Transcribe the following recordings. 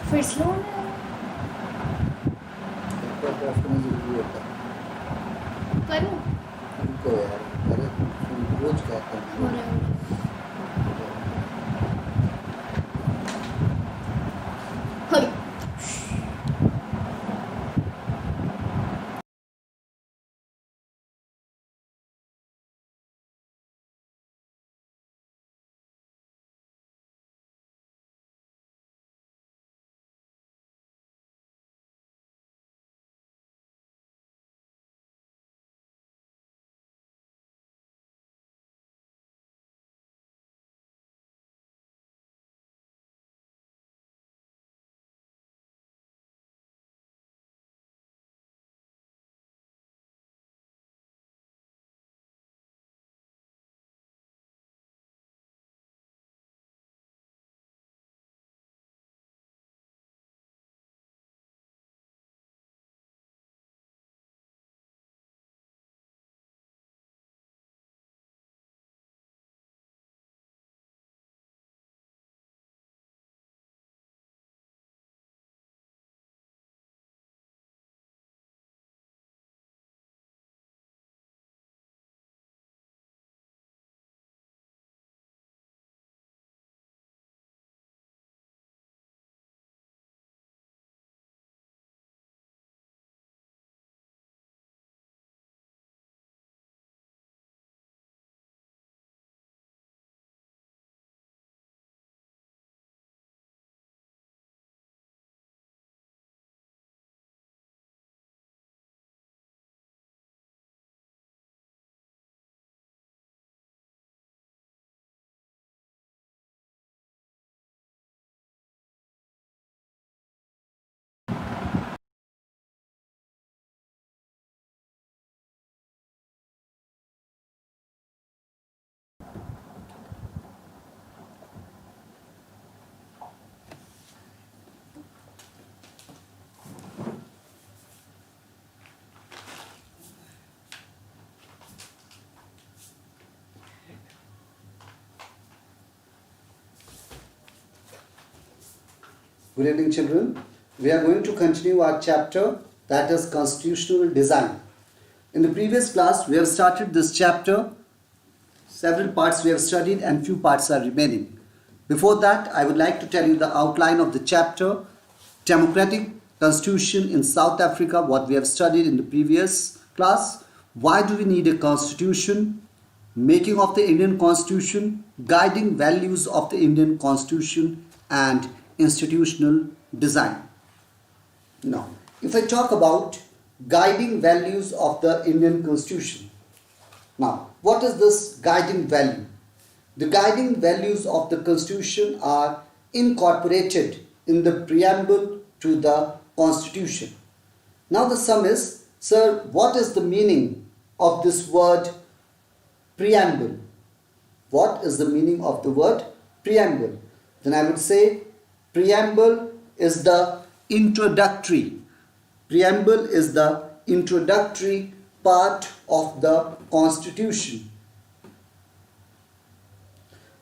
फिर स्लो होने ड्राफ्ट में जरूरी होता है करूँ उनको यार, अरे तुम रोज क्या करना हो रहा है हाय Good evening, children. We are going to continue our chapter, that is constitutional design. In the previous class, we have started this chapter. Several parts we have studied and few parts are remaining. Before that, I would like to tell you the outline of the chapter, democratic constitution in South Africa, what we have studied in the previous class. Why do we need a constitution? Making of the Indian constitution, guiding values of the Indian constitution, and institutional design. Now, if I talk about guiding values of the Indian constitution, now what is this guiding value? The guiding values of the constitution are incorporated in the preamble to the constitution. Now the sum is, sir, what is the meaning of this word preamble? What is the meaning of the word preamble? Then I would say preamble is the introductory. Preamble is the introductory part of the constitution.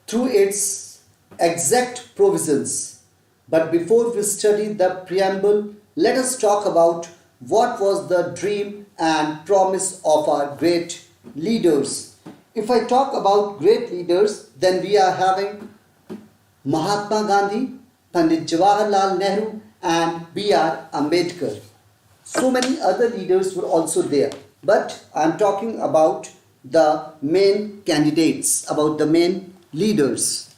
Through its exact provisions. But before we study the preamble, let us talk about what was the dream and promise of our great leaders. If I talk about great leaders, then we are having Mahatma Gandhi, Pandit Jawaharlal Nehru, and B.R. Ambedkar. So many other leaders were also there. But I am talking about the main candidates, about the main leaders.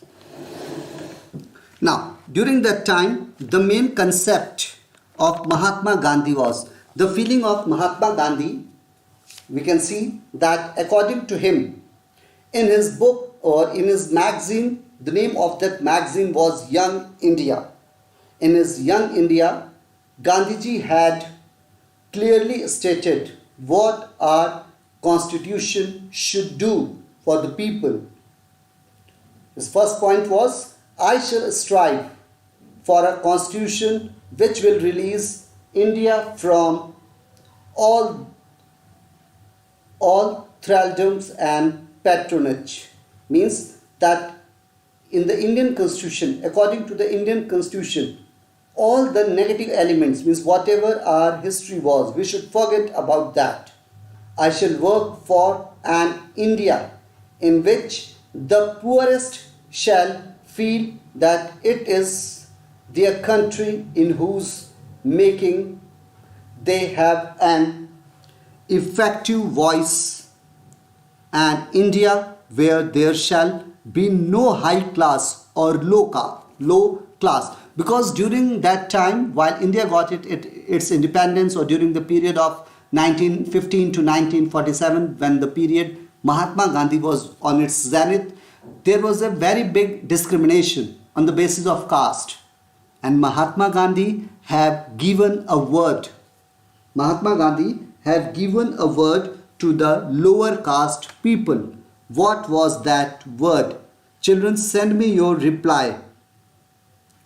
Now, during that time, the main concept of Mahatma Gandhi was, the feeling of Mahatma Gandhi, we can see that according to him, in his book or in his magazine, the name of that magazine was Young India. In his Young India, Gandhiji had clearly stated what our constitution should do for the people. His first point was, I shall strive for a constitution which will release India from all thraldoms and patronage. Means that in the Indian constitution, according to the Indian constitution, all the negative elements, means whatever our history was, we should forget about that. I shall work for an India in which the poorest shall feel that it is their country in whose making they have an effective voice, and India where there shall be no high class or low class. Because during that time, while India got its independence, or during the period of 1915 to 1947, when the period Mahatma Gandhi was on its zenith, there was a very big discrimination on the basis of caste. And Mahatma Gandhi have given a word. Mahatma Gandhi have given a word to the lower caste people. What was that word? Children, send me your reply.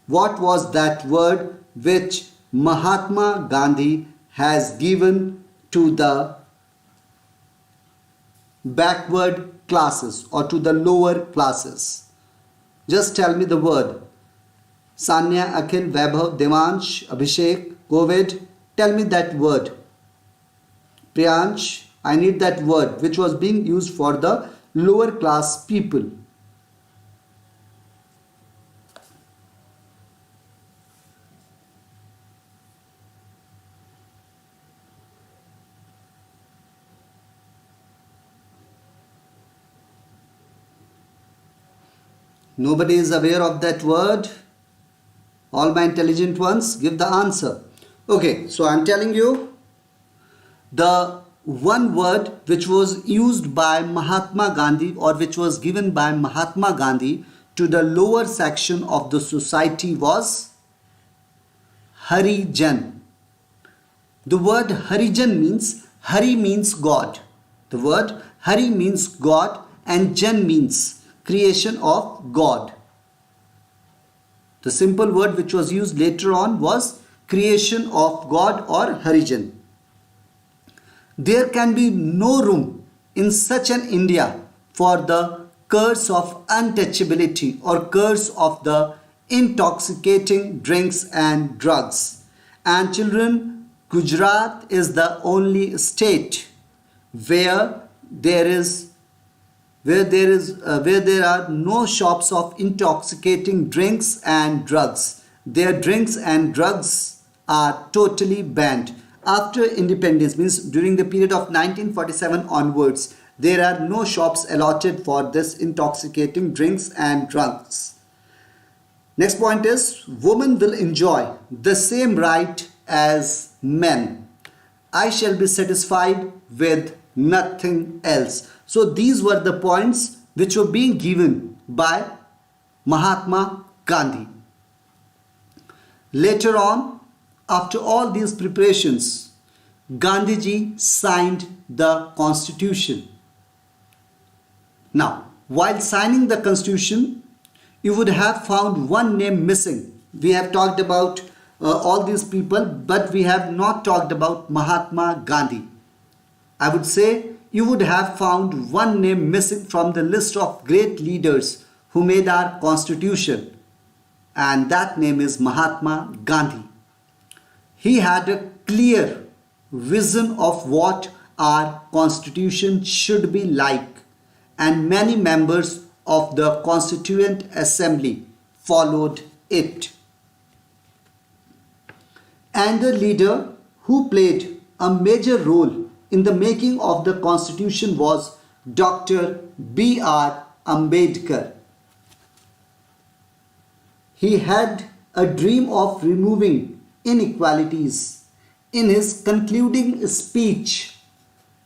What was that word which Mahatma Gandhi has given to the backward classes or to the lower classes? Just tell me the word. Sanya, Akhil, Vaibhav, Devansh, Abhishek, Kovid, tell me that word. Priyansh, I need that word which was being used for the lower class people. Nobody is aware of that word. All my intelligent ones, give the answer. Okay, so I am telling you the one word which was used by Mahatma Gandhi, or which was given by Mahatma Gandhi to the lower section of the society, was Harijan. The word Harijan means, Hari means God. The word Hari means God, and Jan means creation of God. The simple word which was used later on was creation of God, or Harijan. There can be no room in such an India for the curse of untouchability, or curse of the intoxicating drinks and drugs. And children, Gujarat is the only state where there are no shops of intoxicating drinks and drugs. Their drinks and drugs are totally banned. After independence, means during the period of 1947 onwards, there are no shops allotted for this intoxicating drinks and drugs. Next point is, women will enjoy the same right as men. I shall be satisfied with nothing else. So these were the points which were being given by Mahatma Gandhi. Later on, after all these preparations, Gandhiji signed the constitution. Now, while signing the constitution, you would have found one name missing. We have talked about all these people, but we have not talked about Mahatma Gandhi. I would say you would have found one name missing from the list of great leaders who made our constitution, and that name is Mahatma Gandhi. He had a clear vision of what our constitution should be like, and many members of the Constituent Assembly followed it. And the leader who played a major role in the making of the constitution was Dr. B.R. Ambedkar. He had a dream of removing inequalities. In his concluding speech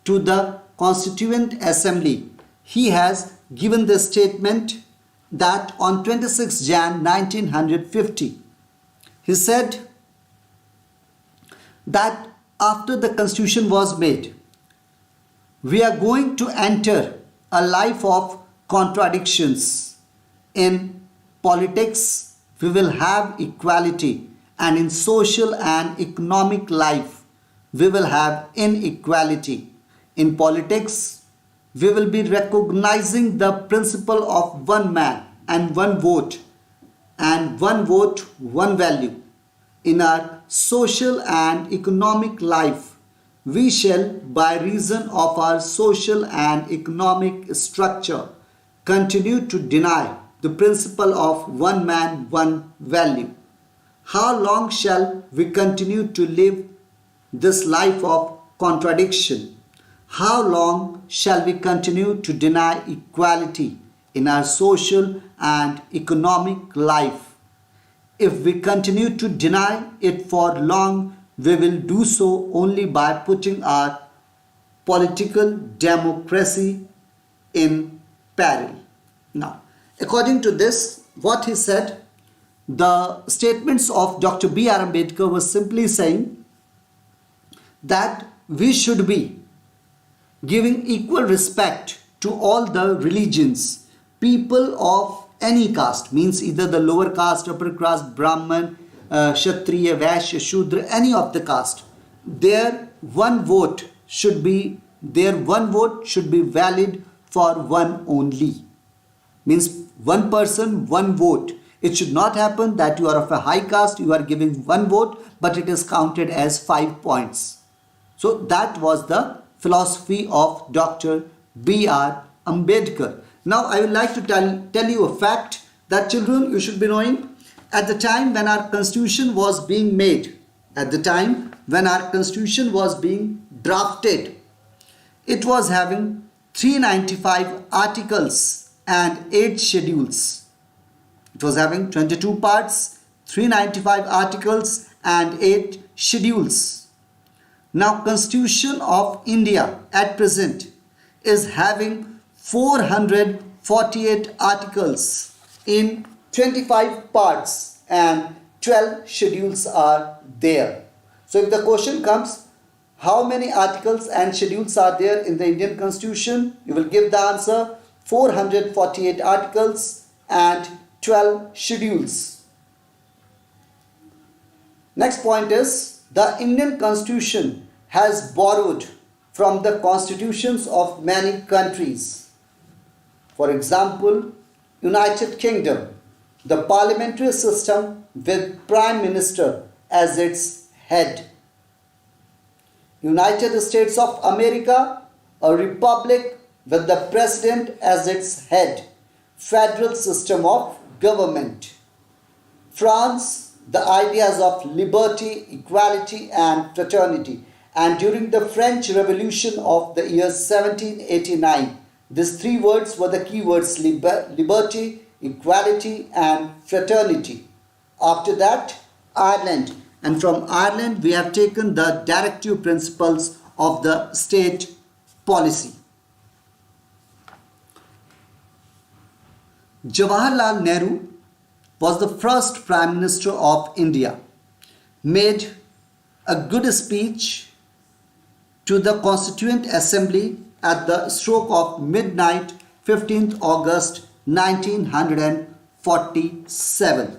to the Constituent Assembly, he has given the statement that on 26 Jan 1950, he said that after the constitution was made, we are going to enter a life of contradictions. In politics, we will have equality, and in social and economic life, we will have inequality. In politics, we will be recognizing the principle of one man and one vote, one value. in our social and economic life, we shall, by reason of our social and economic structure, continue to deny the principle of one man, one value. How long shall we continue to live this life of contradiction? How long shall we continue to deny equality in our social and economic life? If we continue to deny it for long, we will do so only by putting our political democracy in peril. Now, according to this, what he said, the statements of Dr. B.R. Ambedkar was simply saying that we should be giving equal respect to all the religions. People of any caste, means either the lower caste, upper caste, Brahman, Kshatriya, Vaishya, Shudra, any of the caste, their one vote should be valid for one only. Means one person, one vote. It should not happen that you are of a high caste, you are giving one vote, but it is counted as 5 points. So that was the philosophy of Dr. B.R. Ambedkar. Now I would like to tell you a fact that children, you should be knowing. At the time when our constitution was being made, at the time when our constitution was being drafted, it was having 395 articles and 8 schedules. It was having 22 parts, 395 articles and 8 schedules. Now Constitution of India at present is having 448 articles in 25 parts and 12 schedules are there. So if the question comes, how many articles and schedules are there in the Indian Constitution? You will give the answer 448 articles and 12 schedules. Next point is, the Indian Constitution has borrowed from the constitutions of many countries. For example, United Kingdom, the parliamentary system with Prime Minister as its head. United States of America, a republic with the president as its head, federal system of government. France, the ideas of liberty, equality and fraternity. And during the French Revolution of the year 1789, these 3 words were the key words: liberty, equality and fraternity. After that, Ireland. And from Ireland, we have taken the directive principles of the state policy. Jawaharlal Nehru was the first Prime Minister of India, made a good speech to the Constituent Assembly at the stroke of midnight, 15th August 1947.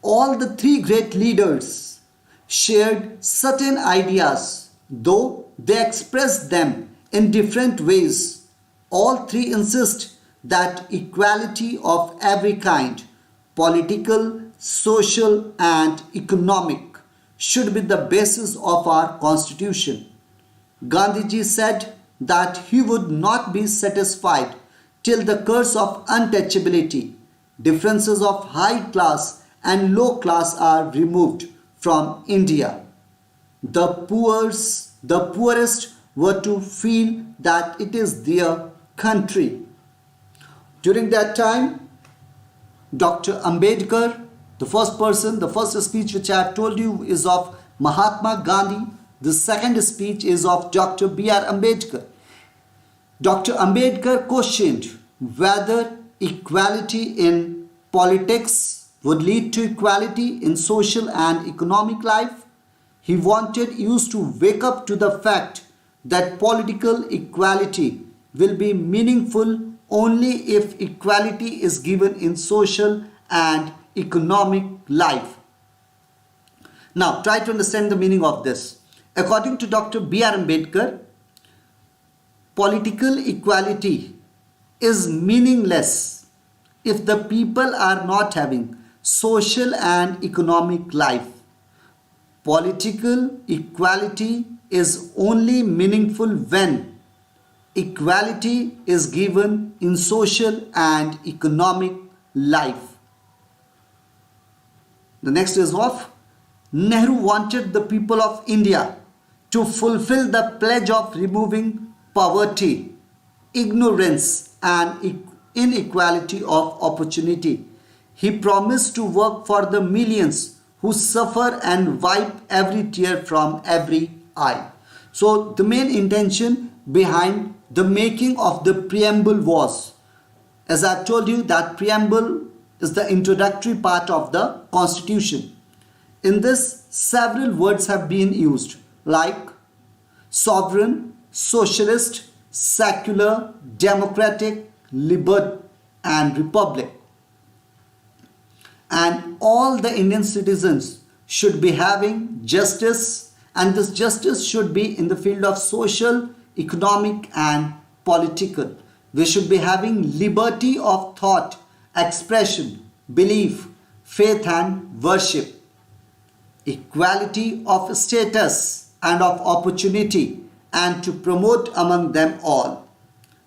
All the 3 great leaders shared certain ideas, though they expressed them in different ways. All 3 insist that equality of every kind, political, social and economic, should be the basis of our constitution. Gandhiji said that he would not be satisfied till the curse of untouchability, differences of high class and low class are removed from India. The poorest were to feel that it is their country. During that time, Dr. Ambedkar, the first speech which I have told you is of Mahatma Gandhi. The second speech is of Dr. B.R. Ambedkar. Dr. Ambedkar questioned whether equality in politics would lead to equality in social and economic life. He wanted youth to wake up to the fact that political equality will be meaningful only if equality is given in social and economic life. Now, try to understand the meaning of this. According to Dr. B.R. Ambedkar, political equality is meaningless if the people are not having social and economic life. Political equality is only meaningful when equality is given in social and economic life. The next is of Nehru wanted the people of India to fulfill the pledge of removing poverty, ignorance and inequality of opportunity. He promised to work for the millions who suffer and wipe every tear from every eye. So the main intention behind the making of the preamble was, as I told you, that preamble is the introductory part of the constitution. In this, several words have been used like sovereign, socialist, secular, democratic, liberal and republic. And all the Indian citizens should be having justice, and this justice should be in the field of social, economic and political. We should be having liberty of thought, expression, belief, faith and worship, equality of status and of opportunity, and to promote among them all.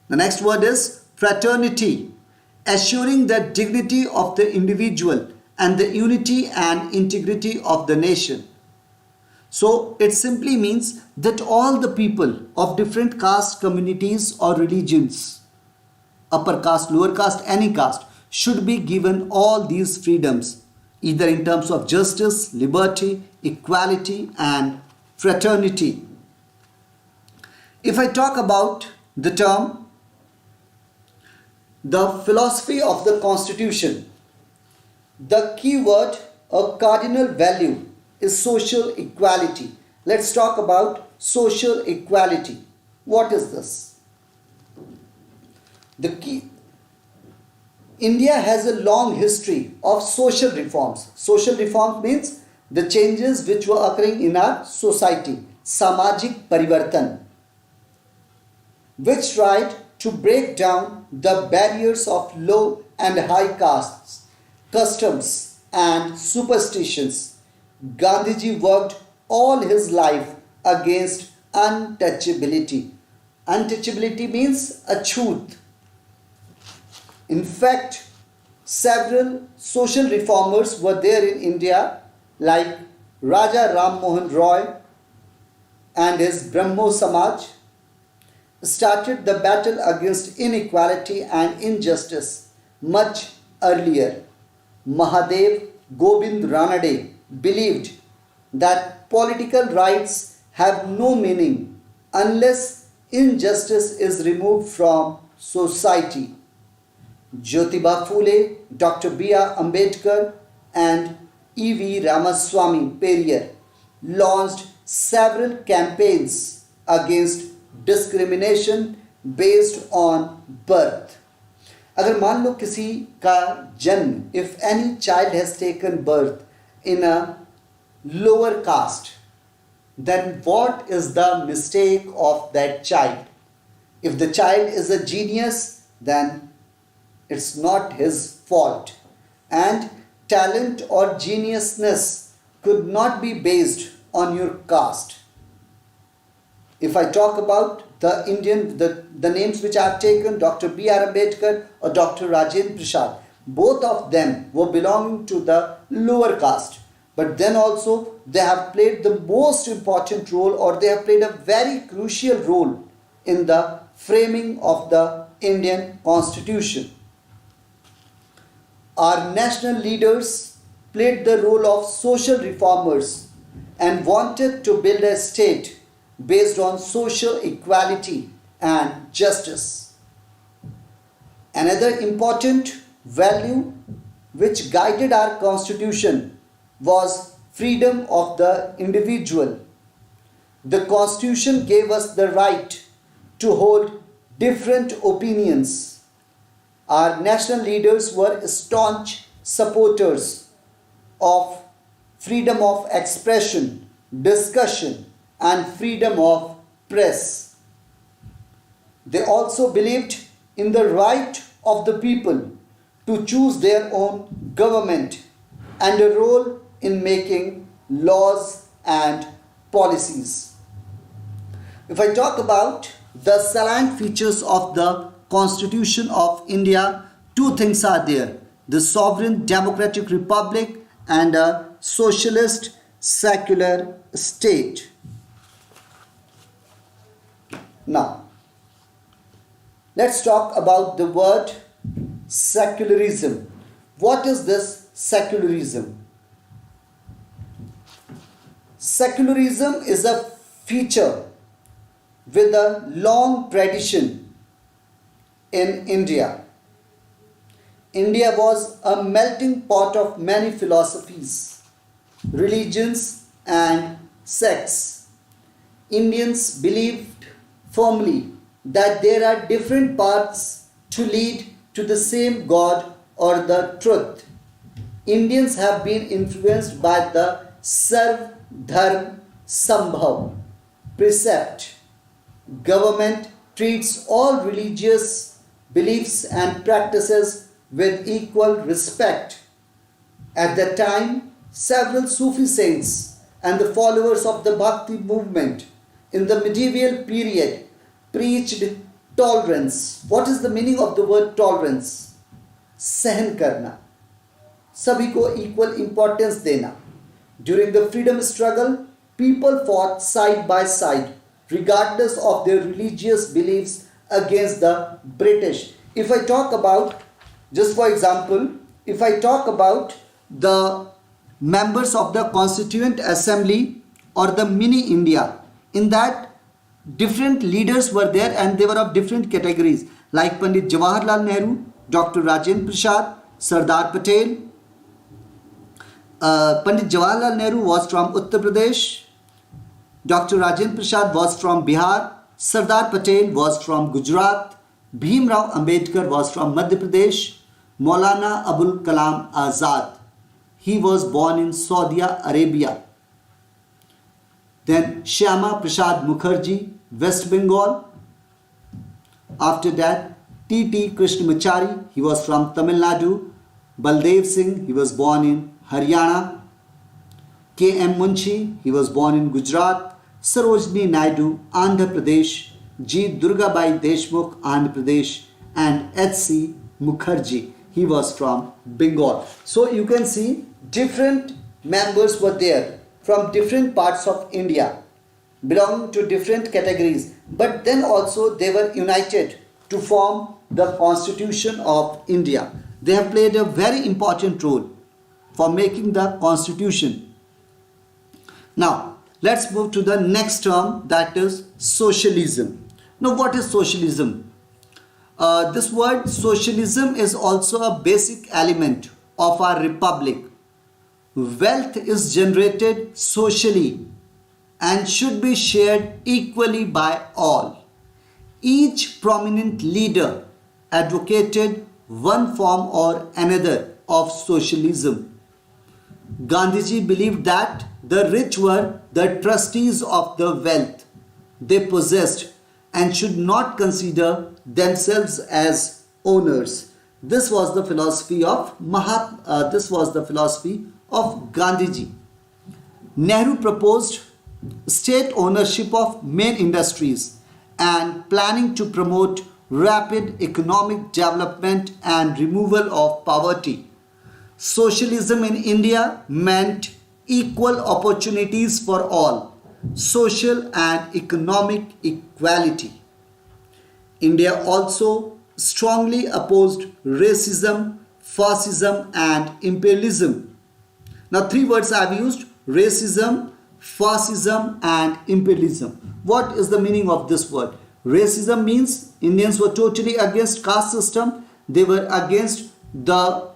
The next word is fraternity, assuring the dignity of the individual and the unity and integrity of the nation. So it simply means that all the people of different caste, communities or religions, upper caste, lower caste, any caste, should be given all these freedoms, either in terms of justice, liberty, equality and fraternity. If I talk about the term, the philosophy of the constitution, the key word, a cardinal value is social equality. Let's talk about social equality. What is this? The key. India has a long history of social reforms. Social reform means the changes which were occurring in our society. Samajik parivartan, which tried to break down the barriers of low and high castes, customs and superstitions. Gandhiji worked all his life against untouchability. Untouchability means achut. In fact, several social reformers were there in India, like Raja Ram Mohan Roy and his Brahmo Samaj, started the battle against inequality and injustice much earlier. Mahadev Gobind Ranade believed that political rights have no meaning unless injustice is removed from society. Jyotiba Phule, Dr. B.R. Ambedkar and E.V. Ramaswamy Periyar launched several campaigns against discrimination based on birth. अगर मान लो किसी का जन्म, if any child has taken birth in a lower caste, then what is the mistake of that child? If the child is a genius, then it's not his fault. And talent or geniusness could not be based on your caste. If I talk about the names which I have taken, Dr. B.R. Ambedkar or Dr. Rajendra Prasad, both of them were belonging to the lower caste. But then also they have played the most important role, or they have played a very crucial role in the framing of the Indian Constitution. Our national leaders played the role of social reformers and wanted to build a state based on social equality and justice. Another important value which guided our constitution was freedom of the individual. The constitution gave us the right to hold different opinions. Our national leaders were staunch supporters of freedom of expression, discussion, and freedom of press. They also believed in the right of the people to choose their own government and a role in making laws and policies. If I talk about the salient features of the Constitution of India, two things are there: the sovereign democratic republic and a socialist secular state. Now, let's talk about the word secularism. What is this secularism? Secularism is a feature with a long tradition in India. India was a melting pot of many philosophies, religions, and sects. Indians believed firmly that there are different paths to lead to the same God or the truth. Indians have been influenced by the Sarv Dharm Sambhav precept. Government treats all religious beliefs and practices with equal respect. At that time, several Sufi saints and the followers of the Bhakti movement in the medieval period preached tolerance. What is the meaning of the word tolerance? सहन करना, सभी को equal importance देना. During the freedom struggle, people fought side by side, regardless of their religious beliefs, against the British. If I talk about, just for example, if I talk about the members of the Constituent Assembly or the mini India, in that different leaders were there and they were of different categories, like Pandit Jawaharlal Nehru, Dr. Rajendra Prasad, Sardar Patel. Pandit Jawaharlal Nehru was from Uttar Pradesh, Dr. Rajendra Prasad was from Bihar, Sardar Patel was from Gujarat, Bhim Rao Ambedkar was from Madhya Pradesh, Maulana Abul Kalam Azad, he was born in Saudi Arabia. Then Shyama Prasad Mukherjee, West Bengal. After that, T.T. Krishnamachari, he was from Tamil Nadu. Baldev Singh, he was born in Haryana. K.M. Munshi, he was born in Gujarat. Sarojini Naidu, Andhra Pradesh. G. Durgabai Deshmukh, Andhra Pradesh. And H.C. Mukherjee, he was from Bengal. So you can see different members were there from different parts of India, belonging to different categories, but then also they were united to form the Constitution of India. They have played a very important role for making the Constitution. Now, let's move to the next term, that is socialism. Now, what is socialism? This word socialism is also a basic element of our republic. Wealth is generated socially and should be shared equally by all. Each prominent leader advocated one form or another of socialism. Gandhiji believed that the rich were the trustees of the wealth they possessed and should not consider themselves as owners. This was the philosophy of Gandhiji. Nehru proposed state ownership of main industries and planning to promote rapid economic development and removal of poverty. Socialism in India meant equal opportunities for all, social and economic equality. India also strongly opposed racism, fascism and imperialism. Now, three words I have used: racism, fascism and imperialism. What is the meaning of this word? Racism means Indians were totally against caste system. They were against the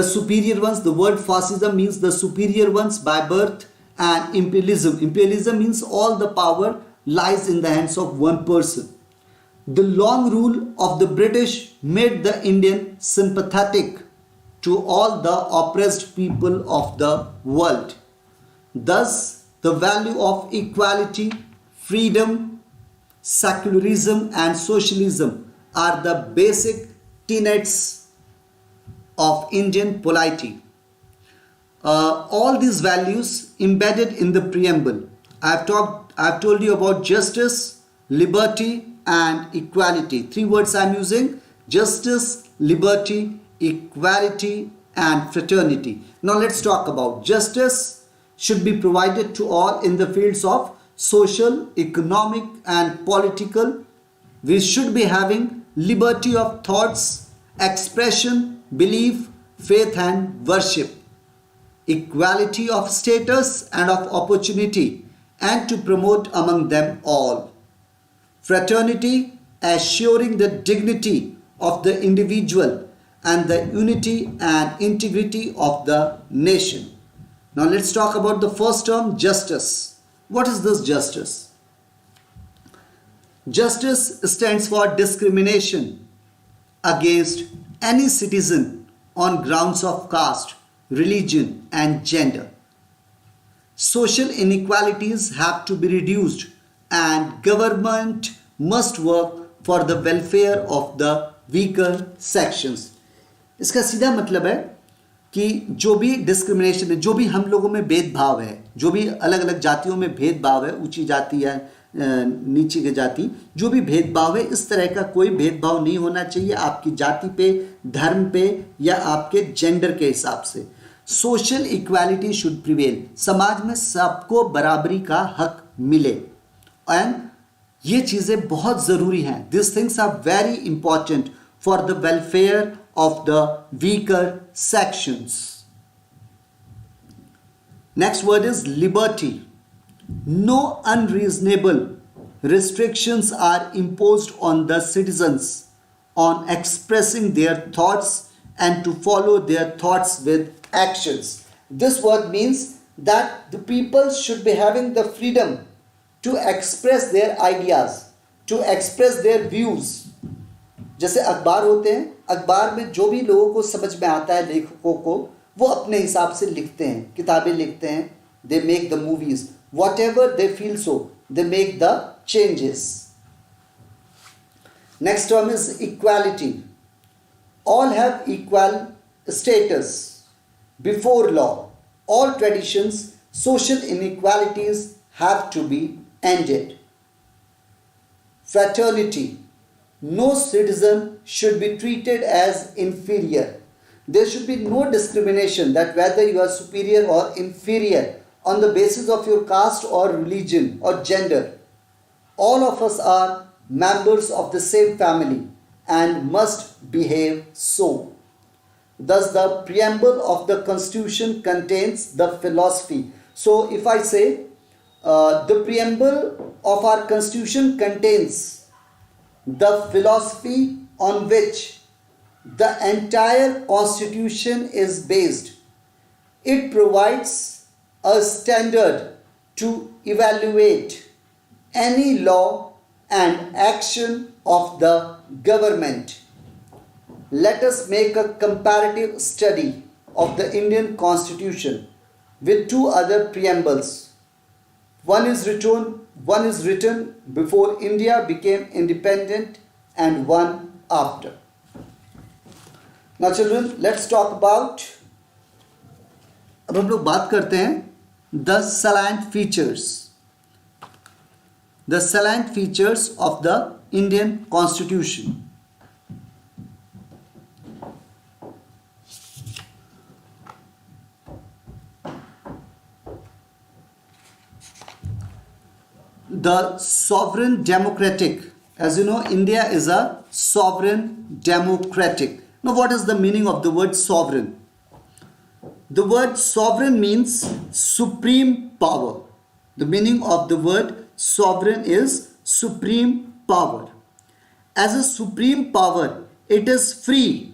superior ones. The word fascism means the superior ones by birth. And imperialism means all the power lies in the hands of one person. The long rule of the British made the Indian sympathetic to all the oppressed people of the world. Thus, the value of equality, freedom, secularism and socialism are the basic tenets of Indian polity. All these values embedded in the preamble. I've told you about justice, liberty and equality. 3 words I'm using: justice, liberty, equality and fraternity. Now let's talk about justice. Should be provided to all in the fields of social, economic and political. We should be having liberty of thoughts, expression, belief, faith and worship. Equality of status and of opportunity, and to promote among them all. Fraternity, assuring the dignity of the individual and the unity and integrity of the nation. Now let's talk about the first term, justice. What is this justice? Justice stands for discrimination against any citizen on grounds of caste, religion and gender. Social inequalities have to be reduced and government must work for the welfare of the weaker sections. इसका सीधा मतलब है कि जो भी discrimination है, जो भी हम लोगों में भेदभाव है, जो भी अलग अलग जातियों में भेदभाव है, ऊंची जाति है, नीचे की जाति, जो भी भेदभाव है, इस तरह का कोई भेदभाव नहीं होना चाहिए आपकी जाति पे, धर्म पे या आपके जेंडर के हिसाब से. Social equality should prevail. समाज में सबको बराबरी का हक मिले. एंड ये चीज़ें बहुत ज़रूरी हैं. This things are very important for the welfare of the weaker sections. Next word is liberty. No unreasonable restrictions are imposed on the citizens on expressing their thoughts and to follow their thoughts with actions. This word means that the people should be having the freedom to express their ideas, to express their views. जैसे अखबार होते हैं, अखबार में जो भी लोगों को समझ में आता है, लेखकों को, वो अपने हिसाब से लिखते हैं, किताबें लिखते हैं. They make the movies. Whatever they feel so, they make the changes. Next term is equality. All have equal status before law. All traditions, social inequalities have to be ended. Fraternity. No citizen should be treated as inferior. There should be no discrimination that whether you are superior or inferior on the basis of your caste or religion or gender. All of us are members of the same family and must behave so. Thus the preamble of the Constitution contains the philosophy. So if I say the preamble of our Constitution contains the philosophy on which the entire Constitution is based, it provides a standard to evaluate any law and action of the government. Let us make a comparative study of the Indian Constitution with 2 other preambles. One is written before India became independent and one after. Now children, let's talk about, अब हम लोग बात करते हैं the salient features. The salient features of the Indian Constitution. The sovereign democratic. As you know, India is a sovereign democratic. Now, what is the meaning of the word sovereign? The word sovereign means supreme power. The meaning of the word sovereign is supreme power. As a supreme power, it is free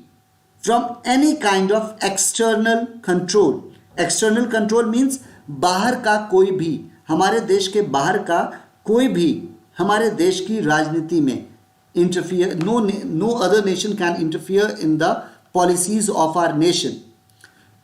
from any kind of external control. External control means बाहर का कोई भी, हमारे देश के बाहर का कोई भी हमारे देश की राजनीति में interfere. No other nation can interfere in the policies of our nation.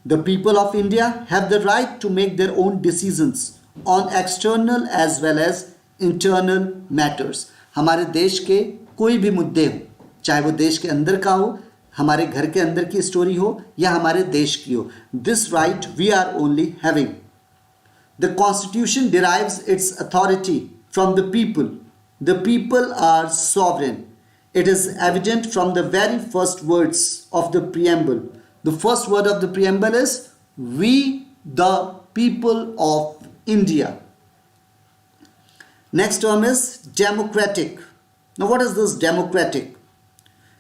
The people of India have the right to make their own decisions on external as well as internal matters. हमारे देश के कोई भी मुद्दे हो, चाहे वो देश के अंदर का हो, हमारे घर के अंदर की स्टोरी हो या हमारे देश की हो, this right we are only having. The constitution derives its authority from the people. The people are sovereign. It is evident from the very first words of the preamble. The first word of the preamble is we the people of India. Next term is democratic. Now what is this democratic?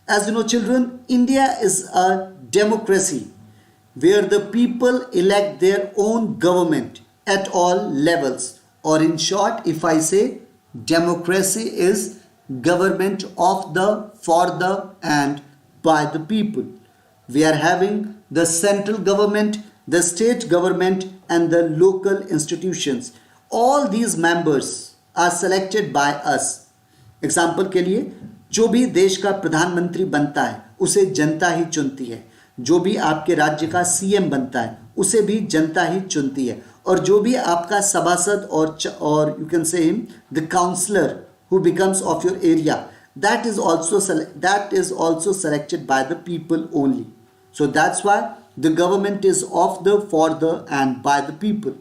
As you know children, India is a democracy where the people elect their own government at all levels. Or in short, if I say democracy is government of the, for the and by the people. We are having the central government, the state government and the local institutions. All these members are selected by us. Example के लिए जो भी देश का प्रधानमंत्री बनता है उसे जनता ही चुनती है. जो भी आपके राज्य का सीएम बनता है उसे भी जनता ही चुनती है. और जो भी आपका सभासद और you can say him the counselor who becomes of your area, that is also selected by the people only. So that's why the government is of the, for the and by the people.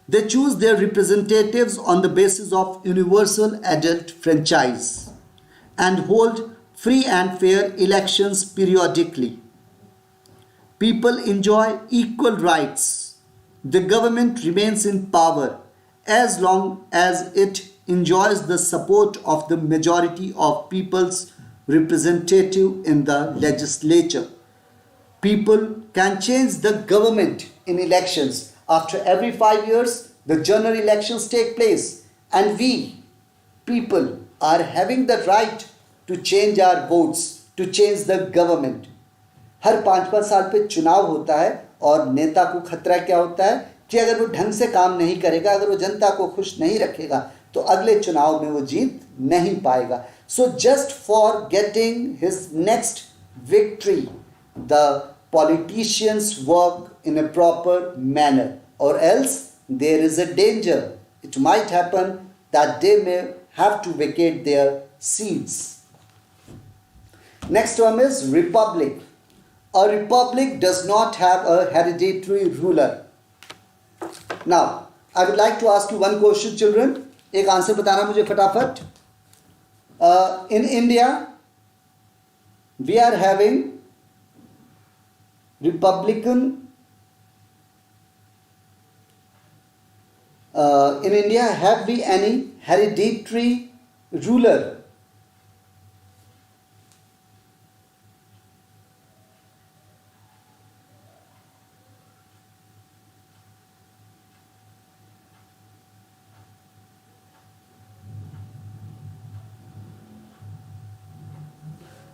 They choose their representatives on the basis of universal adult franchise and hold free and fair elections periodically. People enjoy equal rights. The government remains in power as long as it enjoys the support of the majority of people's representative in the legislature. People can change the government in elections. After every 5 years, the general elections take place and we, people, are having the right to change our votes, to change the government. हर 5-5 साल पे चुनाव होता है और नेता को खतरा क्या होता है कि अगर वो ढंग से काम नहीं करेगा, अगर वो जनता को खुश नहीं रखेगा तो अगले चुनाव में वो जीत नहीं पाएगा. So just for getting his next victory the politicians work in a proper manner और else there is a danger. It might happen that they may have to vacate their seats. Next term is republic. A republic does not have a hereditary ruler. Now, I would like to ask you one question, children. एक answer बताना मुझे फटाफट. In India, we are having Republican. In India, have we any hereditary ruler?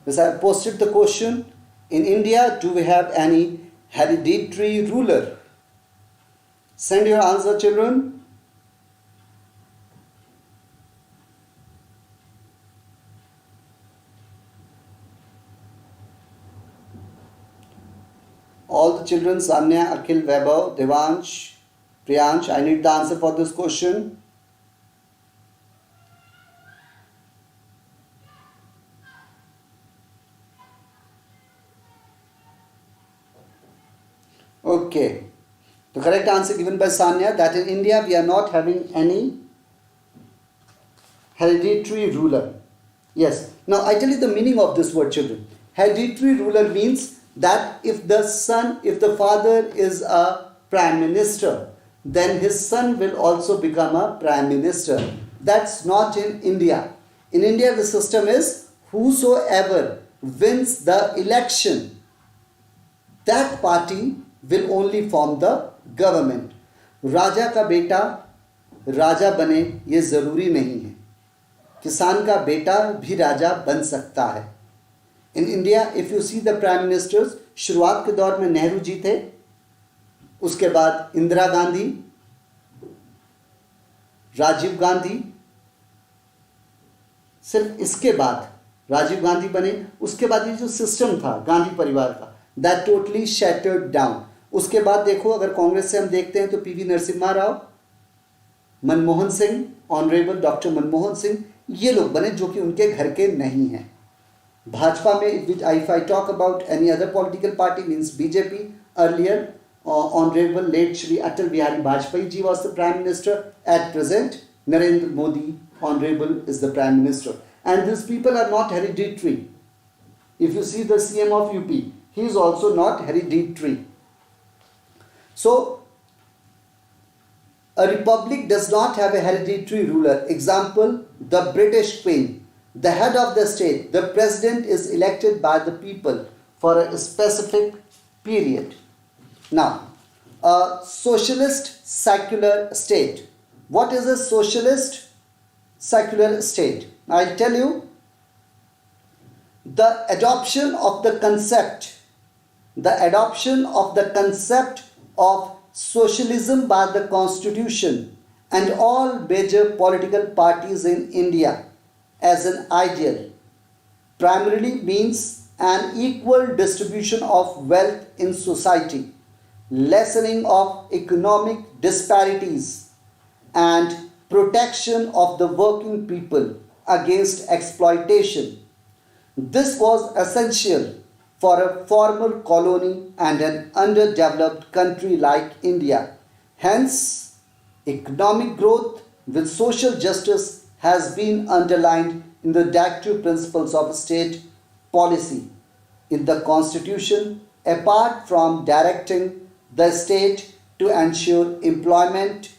As I posted the question, in India, do we have any hereditary ruler? Send your answer, children. All the children, Sanya, Akhil, Vaibhav, Devansh, Priyansh, I need the answer for this question. Okay, the correct answer given by Sanya that in India we are not having any hereditary ruler. Yes, now I tell you the meaning of this word, children. Hereditary ruler means that if the father is a prime minister, then his son will also become a prime minister. That's not in India. In India the system is whosoever wins the election, that party will only form the government. राजा का बेटा राजा बने ये ज़रूरी नहीं है. किसान का बेटा भी राजा बन सकता है. In India, if you see the prime ministers, शुरुआत के दौर में नेहरू जी थे, उसके बाद इंदिरा गांधी, राजीव गांधी, सिर्फ इसके बाद राजीव गांधी बने. उसके बाद ये जो सिस्टम था गांधी परिवार का, that totally shattered down. उसके बाद देखो अगर कांग्रेस से हम देखते हैं तो PV Narasimha Rao, Manmohan Singh, honourable doctor Manmohan Singh, ये लोग बने जो कि उनके घर के नहीं हैं. Bhajpa में, if I talk about any other political party, means BJP, earlier Honorable late Shri Atal Bihari Vajpayee ji was the Prime Minister. At present, Narendra Modi Honorable is the Prime Minister. And these people are not hereditary. If you see the CM of UP, he is also not hereditary. So, a republic does not have a hereditary ruler. Example, the British Queen. The head of the state, the president, is elected by the people for a specific period. Now, a socialist secular state. What is a socialist secular state? I'll tell you. The adoption of the concept of socialism by the constitution and all major political parties in India as an ideal primarily means an equal distribution of wealth in society, lessening of economic disparities, and protection of the working people against exploitation. This was essential for a former colony and an underdeveloped country like India. Hence, economic growth with social justice has been underlined in the directive principles of state policy. In the Constitution, apart from directing the state to ensure employment,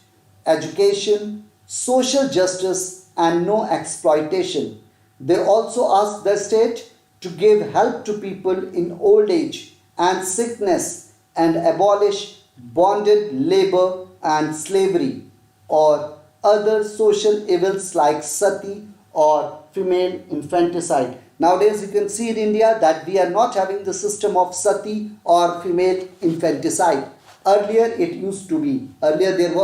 education, social justice, and no exploitation, they also ask the state to give help to people in old age and sickness and abolish bonded labor and slavery or other social evils like sati or female infanticide. Nowadays you can see in India that we are not having the system of sati or female infanticide. Earlier it used to be. Earlier there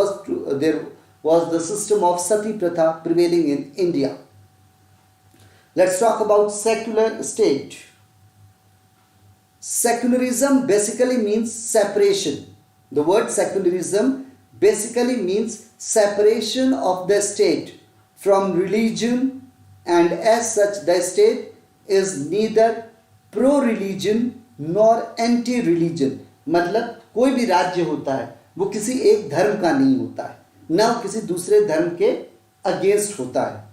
was the system of sati pratha prevailing in India. Let's talk about secular state. Secularism basically means separation. The word secularism basically means separation of the state from religion, and as such the state is neither pro-religion nor anti-religion. मतलब कोई भी राज्य होता है वो किसी एक धर्म का नहीं होता है, ना किसी दूसरे धर्म के अगेंस्ट होता है.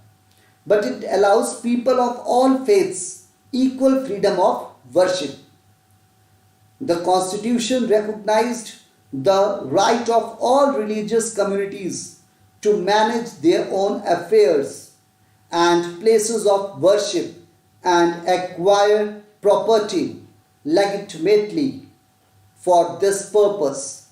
But it allows people of all faiths equal freedom of worship. The Constitution recognized the right of all religious communities to manage their own affairs and places of worship and acquire property legitimately for this purpose.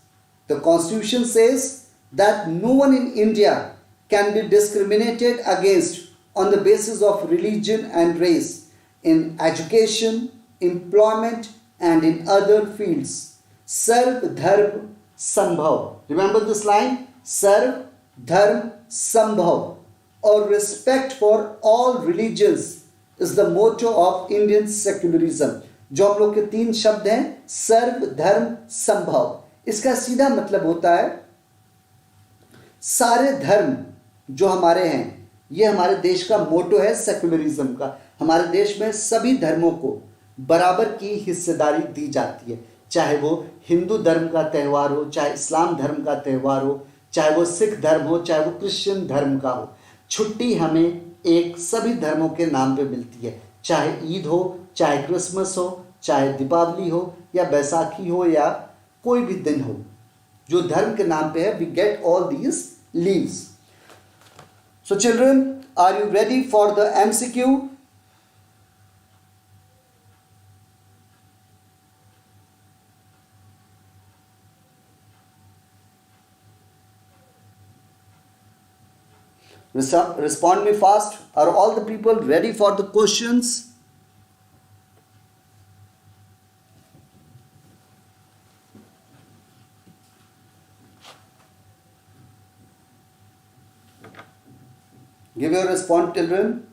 The Constitution says that no one in India can be discriminated against on the basis of religion and race in education, employment, and in other fields. Sarv Dharm Sambhav. Remember this line? Sarv Dharm Sambhav, or respect for all religions, is the motto of Indian secularism. जो हम लोग के तीन शब्द हैं, सर्व धर्म संभव, इसका सीधा मतलब होता है सारे धर्म जो हमारे हैं, ये हमारे देश का मोटो है सेकुलरिज्म का. हमारे देश में सभी धर्मों को बराबर की हिस्सेदारी दी जाती है, चाहे वो हिंदू धर्म का त्यौहार हो, चाहे इस्लाम धर्म का त्यौहार हो, चाहे वो सिख धर्म हो, चाहे वो क्रिश्चियन धर्म का हो. छुट्टी हमें एक सभी धर्मों के नाम पे मिलती है, चाहे ईद हो, चाहे क्रिसमस हो, चाहे दीपावली हो, या बैसाखी हो, या कोई भी दिन हो जो धर्म के नाम पे है. We get all these leaves. So children, are you ready for the MCQ? Respond me fast. Are all the people ready for the questions? Give your response, children.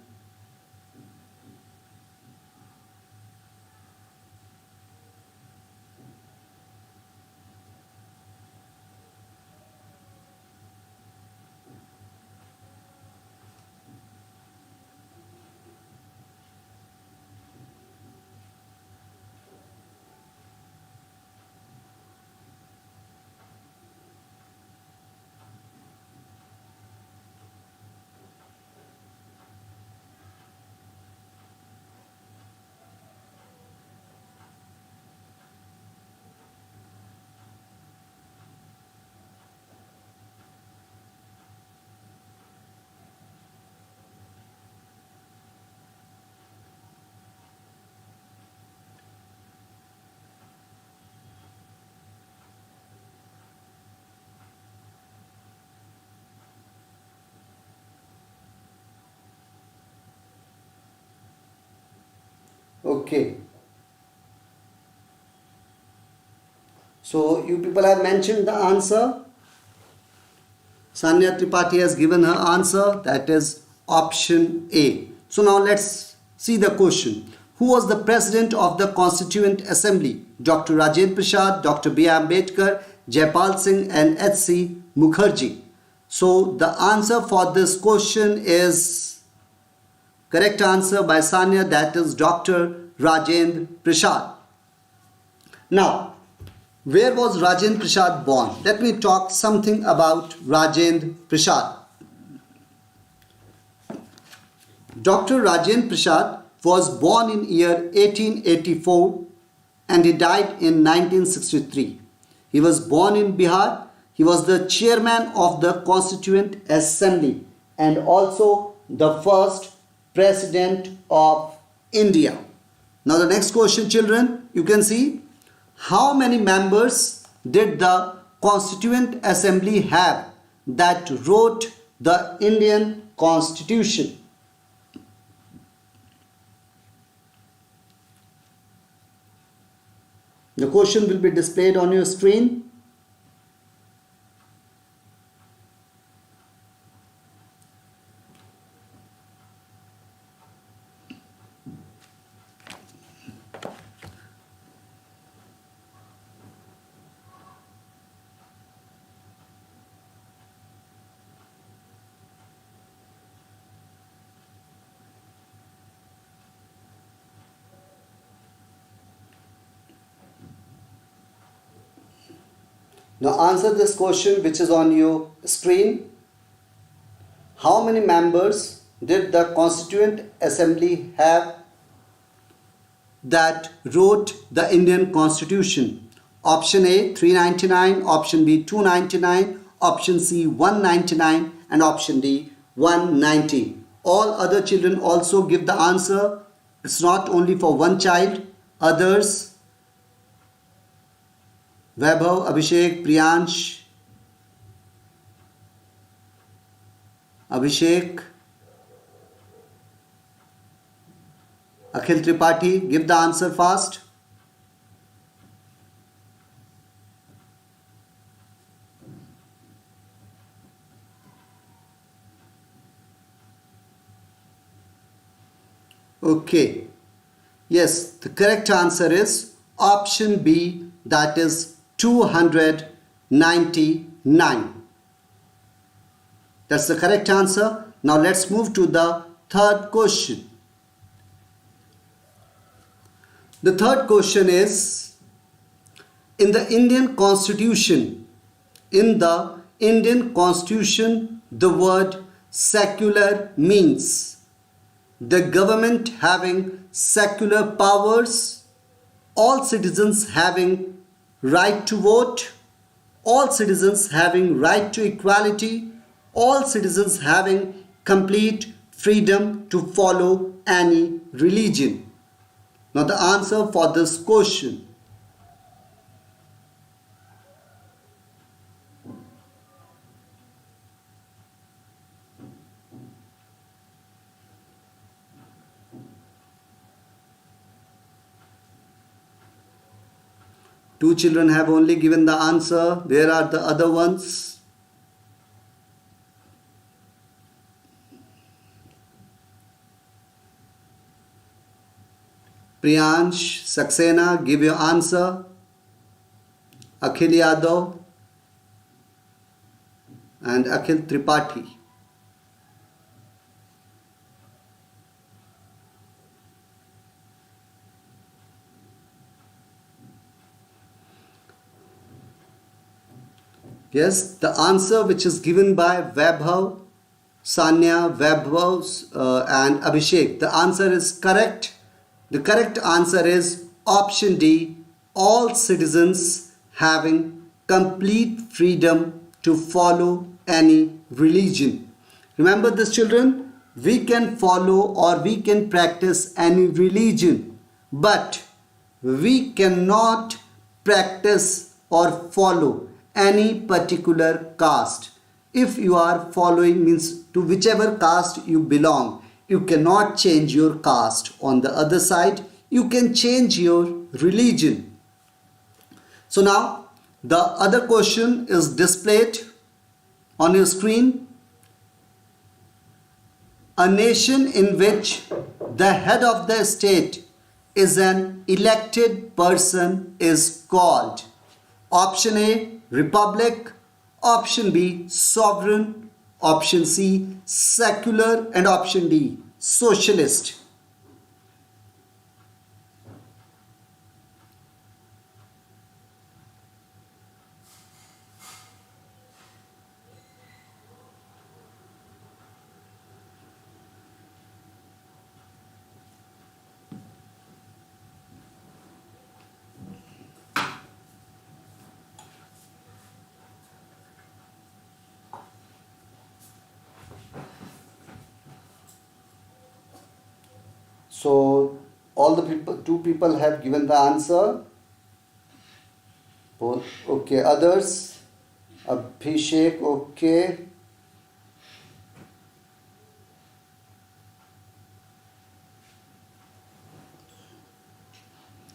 Okay. So you people have mentioned the answer. Sanya Tripathi has given her answer, that is option A. So now let's see the question. Who was the president of the Constituent Assembly? Dr. Rajendra Prasad, Dr. B. Ambedkar, Jaipal Singh and H.C. Mukherjee. So the answer for this question is correct answer by Sanya, that is Dr. Rajendra Prasad. Now, where was Rajendra Prasad born? Let me talk something about Rajendra Prasad. Dr. Rajendra Prasad was born in year 1884 and he died in 1963. He was born in Bihar. He was the chairman of the Constituent Assembly and also the first president of India. Now the next question, children, you can see. How many members did the Constituent Assembly have that wrote the Indian Constitution? The question will be displayed on your screen. Now answer this question which is on your screen. How many members did the Constituent Assembly have that wrote the Indian Constitution? Option A 399, option B 299, option C 199 and option D 190. All other children also give the answer. It's not only for one child. Others, Vaibhav, Abhishek, Priyansh, Abhishek, Akhil Tripathi, give the answer fast. Okay. Yes, the correct answer is option B, that is 299. That's the correct answer. Now let's move to the third question. The third question is, in the Indian Constitution, the word secular means the government having secular powers, all citizens having right to vote, all citizens having right to equality, all citizens having complete freedom to follow any religion. Now the answer for this question. Two children have only given the answer. Where are the other ones? Priyansh, Saxena, give your answer. Akhil Yadav and Akhil Tripathi. Yes, the answer which is given by Vaibhav, Sanya, Vaibhav and Abhishek, the answer is correct. The correct answer is option D, all citizens having complete freedom to follow any religion. Remember this, children, we can follow or we can practice any religion, but we cannot practice or follow any particular caste. If you are following, means to whichever caste you belong, you cannot change your caste. On the other side, you can change your religion. So now the other question is displayed on your screen. A nation in which the head of the state is an elected person is called. Option A, republic. Option B, sovereign. Option C, secular. And option D, socialist. So all the people, two people have given the answer. Both okay. Others, Abhishek, okay.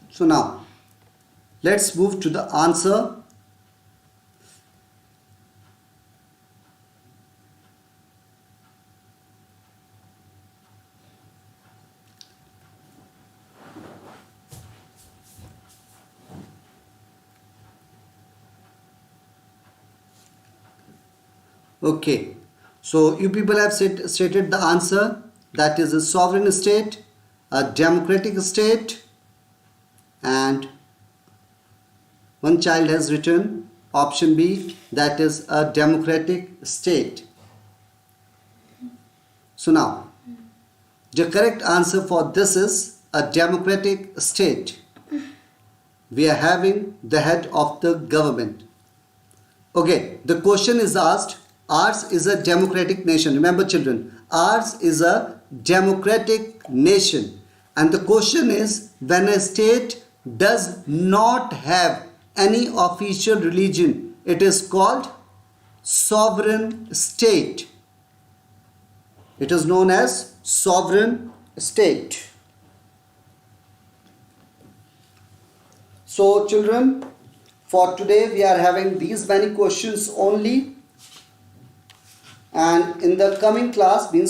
So now let's move to the answer. Okay, so you people have stated the answer, that is a sovereign state, a democratic state, and one child has written option B, that is a democratic state. So now the correct answer for this is a democratic state. We are having the head of the government. Okay, the question is asked, ours is a democratic nation. Remember children, ours is a democratic nation. And the question is, when a state does not have any official religion, it is called sovereign state. It is known as sovereign state. So children, for today we are having these many questions only. And in the coming class, means